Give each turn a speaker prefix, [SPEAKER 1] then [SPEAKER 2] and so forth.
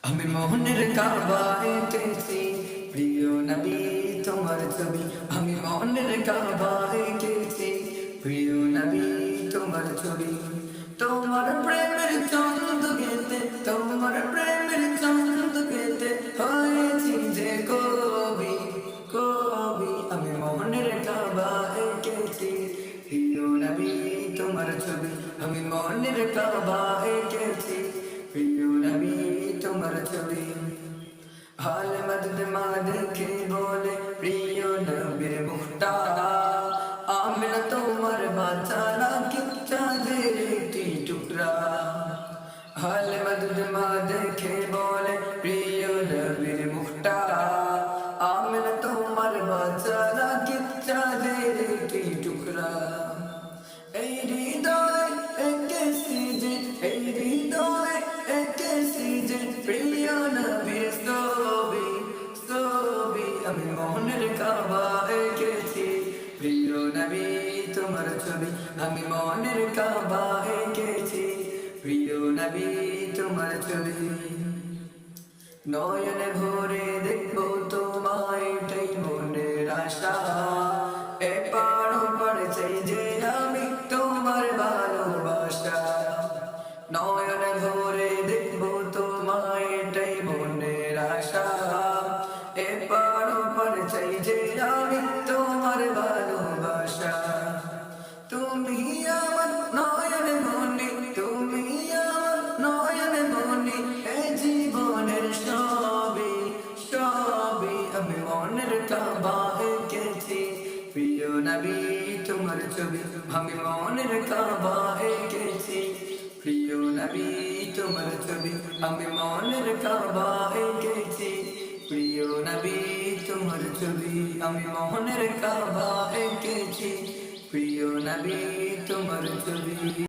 [SPEAKER 1] আমি মোহনের কাবা এঁকেছি প্রিয় নবী তোমার ছবি। আমি মোহনের কাবা এঁকেছি প্রিয় নবী তোমার ছবি। তোমার প্রেমের চন্দ গেতে, তোমার প্রেমের চন্দ গেতে হয়েছি যে কবি কবি। আমি মোহনের কাবা এঁকেছি প্রিয় নবী তোমার ছবি। আমি মোহনের কাবা এঁকেছি প্রিয় নবী তোমার ছবি। হাল মদদ মা দেখে বলে প্রিয় নবীর মুখটা, আমিনা তোমার বাঁচারা কি চাঁদের একটি টুকরা। হাল মদদ মা দেখে বলে প্রিয় নবীর মুখটা, আমিনা তোমার বাঁচারা কি চাঁদের একটি টুকরা। এই হৃদয় এঁকেছি যে, এই হৃদয় এঁকেছি যে প্রিয় নবীর ছবি ছবি। আমি মোহনের কাবা এঁকেছি প্রিয় নবী তোমার ছবি। আমি মোহনের কাবা এঁকেছি প্রিয় নবী তোমার ছবি। নয়নে ভরে দেখবো তোমায়, এটাই মনের আশা। এপার ওপার চাই যে আমি তোমার ভালোবাসা। নয়নে ভরে দেখবো তোমায়, এটাই মনের আশা। এপার ওপার চাই যে আমি তোমার ভালোবাসা। তুমি আমার নয়নে মনি, তুমি আমার নয়নে মনি, এ জীবনের সবই সবই। আমি মনের কাবা এঁকেছি প্রিয় নবী তোমার ছবি। আমি মনের কাবা এঁকেছি প্রিয় নবী তোমার ছবি। আমি মনের কাবা এঁকেছি প্রিয় নবী তোমার ছবি। আমি মোহনের কাবা এঁকেছি প্রিয় নবী তোমার ছবি।